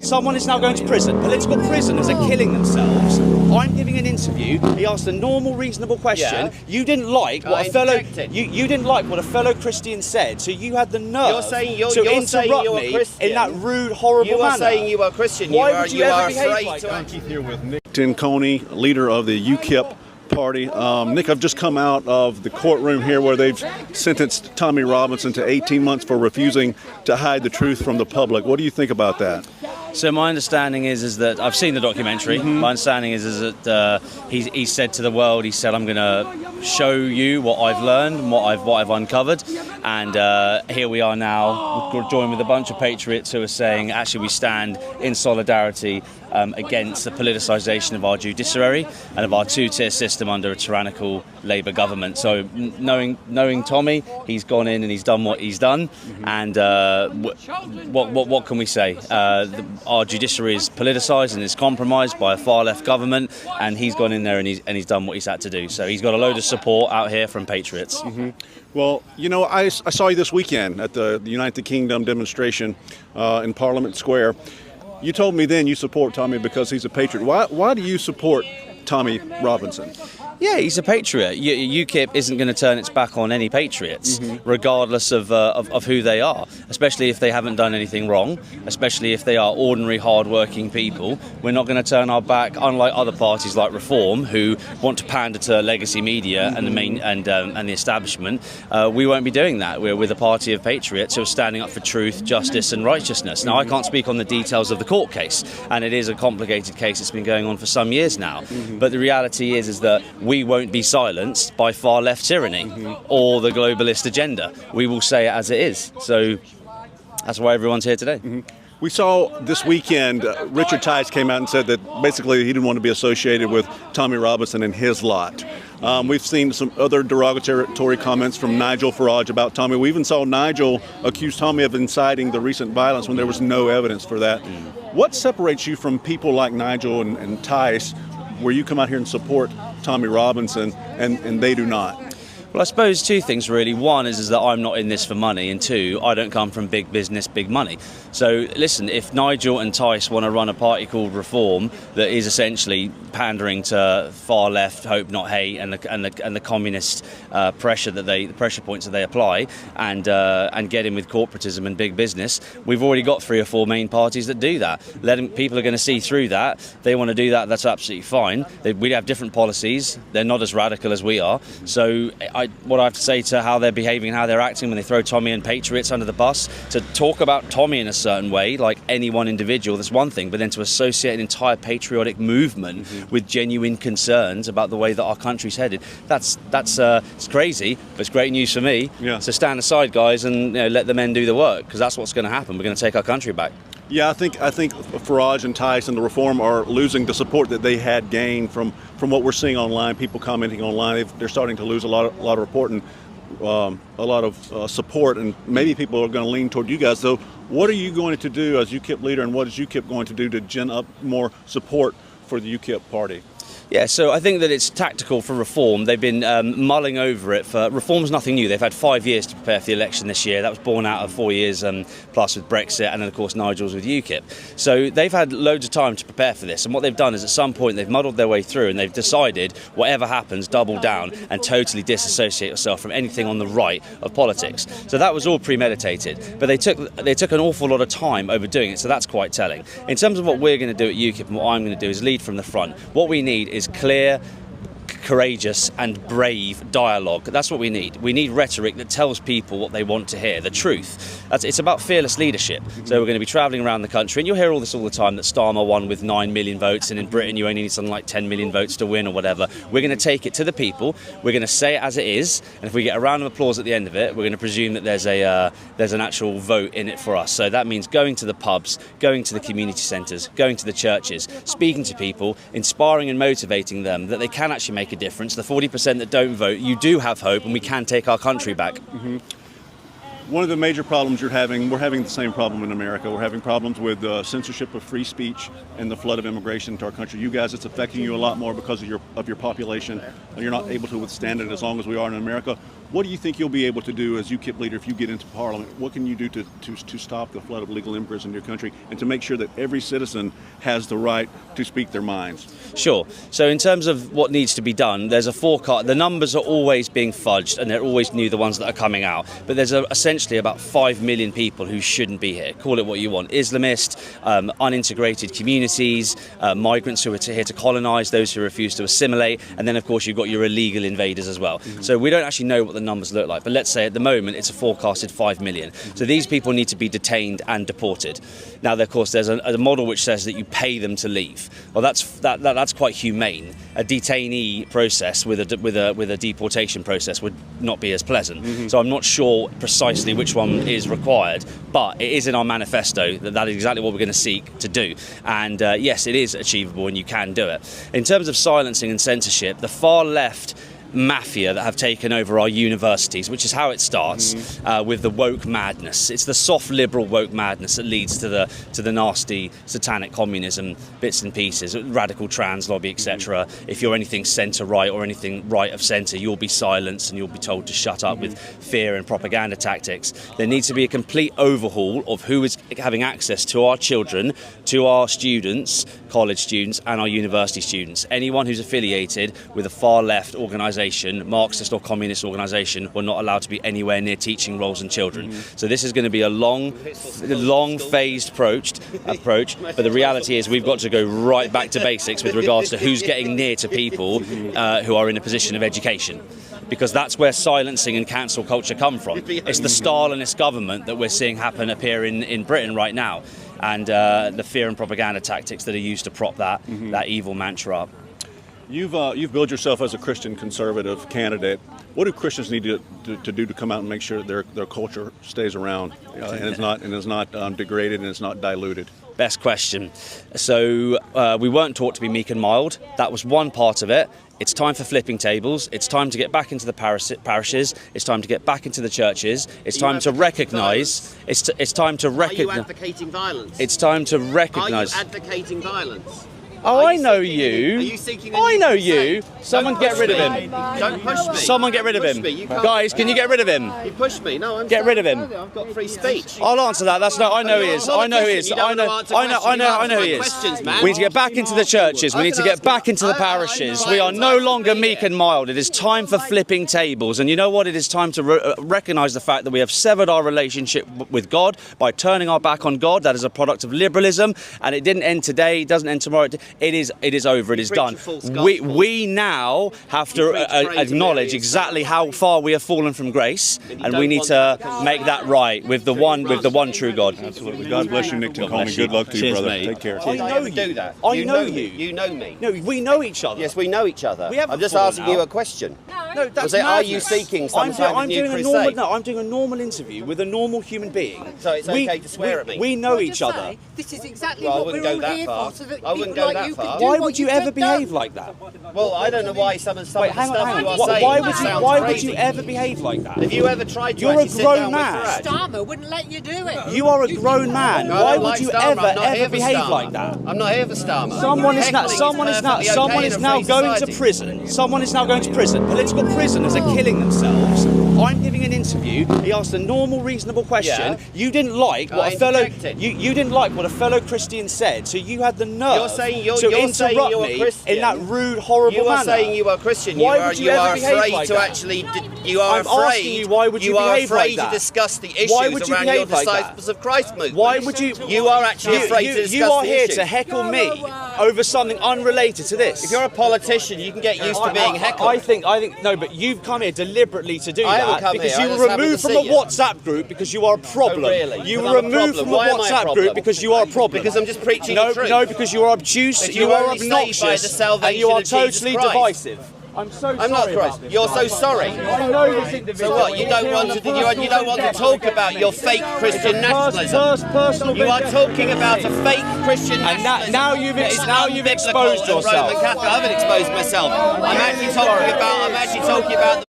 Someone is now going to prison. Political prisoners are killing themselves. I'm giving an interview. He asked a normal, reasonable question. Yeah. You didn't like what a fellow you didn't like what a fellow Christian said. So you had the nerve to interrupt me in that rude, horrible manner. You are saying you are Christian. Why would you ever behave afraid like to that? act. Keith here with Nic Tenconi, leader of the UKIP party. Nick, I've just come out of the courtroom here where they've sentenced Tommy Robinson to 18 months for refusing to hide the truth from the public. What do you think about that? So my understanding is that I've seen the documentary. My understanding is that he said to the world, he said, I'm going to show you what I've learned and what I've uncovered. And here we are now, we're joined with a bunch of patriots who are saying, actually, we stand in solidarity against the politicisation of our judiciary and of our two-tier system under a tyrannical Labour government. So knowing Tommy, he's gone in and he's done what he's done. And what can we say? Our judiciary is politicised and is compromised by a far-left government, and he's gone in there and he's done what he's had to do. So he's got a load of support out here from patriots. Well, you know, I saw you this weekend at the United Kingdom demonstration in Parliament Square. You told me then you support Tommy because he's a patriot. Why do you support Tommy Robinson? Yeah, he's a patriot. UKIP isn't going to turn its back on any patriots, regardless of who they are, especially if they haven't done anything wrong, especially if they are ordinary, hard-working people. We're not going to turn our back, unlike other parties like Reform, who want to pander to legacy media and the establishment. We won't be doing that. We're with a party of patriots who are standing up for truth, justice and righteousness. Now, I can't speak on the details of the court case, and it is a complicated case. It's been going on for some years now. But the reality is that we won't be silenced by far-left tyranny or the globalist agenda. We will say it as it is. So that's why everyone's here today. We saw this weekend, Richard Tice came out and said that basically he didn't want to be associated with Tommy Robinson and his lot. We've seen some other derogatory comments from Nigel Farage about Tommy. We even saw Nigel accuse Tommy of inciting the recent violence when there was no evidence for that. What separates you from people like Nigel and Tice, where you come out here and support Tommy Robinson and they do not? Well, I suppose two things really. One is that I'm not in this for money, and two, I don't come from big business, big money. So listen, if Nigel and Tice want to run a party called Reform that is essentially pandering to far left, hope not hate, and the communist pressure points that they apply, and get in with corporatism and big business, we've already got 3 or 4 main parties that do that. People are going to see through that. They want to do that. That's absolutely fine. We have different policies. They're not as radical as we are. So what I have to say to how they're behaving and how they're acting when they throw Tommy and patriots under the bus, to talk about Tommy in a certain way, like any one individual, that's one thing, but then to associate an entire patriotic movement with genuine concerns about the way that our country's headed, that's it's crazy, but it's great news for me. Yeah. So stand aside, guys, and let the men do the work, because that's what's going to happen. We're going to take our country back. Yeah, I think Farage and Tice and the Reform are losing the support that they had gained from what we're seeing online. People commenting online, they're starting to lose a lot of report and a lot of support, and maybe people are going to lean toward you guys. So, what are you going to do as UKIP leader, and what is UKIP going to do to gin up more support for the UKIP party? Yeah, so I think that it's tactical for Reform. They've been mulling over it. Reform's nothing new. They've had 5 years to prepare for the election this year. That was born out of 4 years plus with Brexit, and then of course Nigel's with UKIP. So they've had loads of time to prepare for this, and what they've done is at some point they've muddled their way through, and they've decided whatever happens, double down and totally disassociate yourself from anything on the right of politics. So that was all premeditated, but they took an awful lot of time over doing it, so that's quite telling. In terms of what we're going to do at UKIP and what I'm going to do is lead from the front. What we need is clear, courageous and brave dialogue. That's what we need. We need rhetoric that tells people what they want to hear, the truth. It's about fearless leadership. So we're going to be travelling around the country, and you'll hear all this all the time, that Starmer won with 9 million votes, and in Britain you only need something like 10 million votes to win or whatever. We're going to take it to the people, we're going to say it as it is, and if we get a round of applause at the end of it, we're going to presume that there's an actual vote in it for us. So that means going to the pubs, going to the community centres, going to the churches, speaking to people, inspiring and motivating them that they can actually make a difference. The 40% that don't vote, you do have hope, and we can take our country back. One of the major problems we're having the same problem in America. We're having problems with censorship of free speech and the flood of immigration to our country. You guys, it's affecting you a lot more because of your population, and you're not able to withstand it as long as we are in America. What do you think you'll be able to do as UKIP leader if you get into Parliament? What can you do to stop the flood of legal immigrants in your country and to make sure that every citizen has the right to speak their minds? Sure. So in terms of what needs to be done, there's a forecast. The numbers are always being fudged and they're always new, the ones that are coming out. But there's essentially about 5 million people who shouldn't be here. Call it what you want. Islamist, unintegrated communities, migrants who are here to colonise, those who refuse to assimilate. And then, of course, you've got your illegal invaders as well. So we don't actually know what the numbers look like. But let's say at the moment it's a forecasted 5 million. So these people need to be detained and deported. Now, of course, there's a model which says that you pay them to leave. Well, that's quite humane. A detainee process with a deportation process would not be as pleasant. So I'm not sure precisely which one is required, but it is in our manifesto that is exactly what we're going to seek to do. And yes, it is achievable and you can do it. In terms of silencing and censorship, the far left mafia that have taken over our universities, which is how it starts, with the woke madness. It's the soft liberal woke madness that leads to the nasty satanic communism bits and pieces, radical trans lobby, etc. If you're anything centre right or anything right of centre, you'll be silenced and you'll be told to shut up with fear and propaganda tactics. There needs to be a complete overhaul of who is having access to our children, to our students, college students and our university students. Anyone who's affiliated with a far left organisation, Marxist or communist organisation, were not allowed to be anywhere near teaching roles in children. So this is going to be a long phased approach, but the reality is we've got to go right back to basics with regards to who's getting near to people who are in a position of education. Because that's where silencing and cancel culture come from. It's the Stalinist government that we're seeing appear in Britain right now, and the fear and propaganda tactics that are used to prop that evil mantra up. You've billed yourself as a Christian conservative candidate. What do Christians need to do to come out and make sure their culture stays around and is not degraded and is not diluted? Best question. So we weren't taught to be meek and mild. That was one part of it. It's time for flipping tables. It's time to get back into the parishes. It's time to get back into the churches. It's time to recognise. It's time to recognise. Are you advocating violence? It's time to recognise. Are you advocating violence? Oh, I know you. Are you seeking I know you. Someone get rid of him. Don't push me. Someone get rid of him. Guys, can you get rid of him? You push me. No, I'm Get rid of him. I've got free speech. I'll answer that. That's not. I know he is. I know he is. I know he is. We need to get back into the churches. We need to get back into the parishes. We are no longer meek and mild. It is time for flipping tables. And you know what? It is time to recognise the fact that we have severed our relationship with God by turning our back on God. That is a product of liberalism, and it didn't end today. It doesn't end tomorrow. It is over. It is done. We now have to acknowledge exactly how far we have fallen from grace, and we need to make that right with the one true God. Absolutely. God bless you, Nic Tenconi. Good luck to you, brother. Mate. Take care. I know you do that. I know you. You know me. No, we know each other. Yes, we know each other. I'm just asking you a question. No, that's are you seeking some kind of new crusade? I'm doing a normal interview with a normal human being. So it's okay to swear at me? We know each other. This is exactly Well, I what wouldn't we're go all that here far. for, so that I wouldn't people go like that you far. can do Why what would you you've ever just done. behave like that? Well, I don't know why some of the stuff hang you are on. saying Why would sounds you crazy. ever behave like that? Have you ever tried to You're a actually sit grown down with man. Farage? Starmer wouldn't let you do it. You are a grown man. No, I Why don't would like you Starmer. I'm not here ever for behave Starmer. like that? I'm not here for Starmer. Someone is now Heckling is perfectly okay in a free going to society. prison. Someone is now going to prison. Political prisoners are killing themselves. I'm giving an interview. He asked a normal, reasonable question. Yeah. You didn't like what I a fellow interjected. you didn't like what a fellow Christian said. So you had the nerve You're saying you're to saying interrupt you're a me Christian. in that rude, horrible You are manner. saying you are Christian. Why you are, would you you ever are behave afraid like to that? actually. You are I'm afraid. asking you, why would you are behave afraid like that? to discuss the issues Why would you around your behave like that? Disciples of Christ movement. Why would you? You are actually afraid to discuss You are the here issue. to heckle me over something unrelated to this. If you're a politician, you can get used to being heckled. I think no, but you've come here deliberately to do I haven't that come because here, you I were just happened removed to from a see you. WhatsApp group because you are a problem. Oh, really? You Because were I'm a removed problem. from a Why am I a WhatsApp problem? group because you are a problem. Because I'm just preaching no, the truth. no, because you are obtuse. But You you're are only saved by the obnoxious, salvation and you are of Jesus totally Christ. divisive. I'm so sorry. I'm not about Christ. this. You're so sorry. I know this individual. So what? You don't want to talk about your fake Christian nationalism. Personal You are talking about a fake Christian And nationalism. now you've that is exposed unbiblical and yourself. Roman Catholic. I haven't exposed myself. I'm actually talking about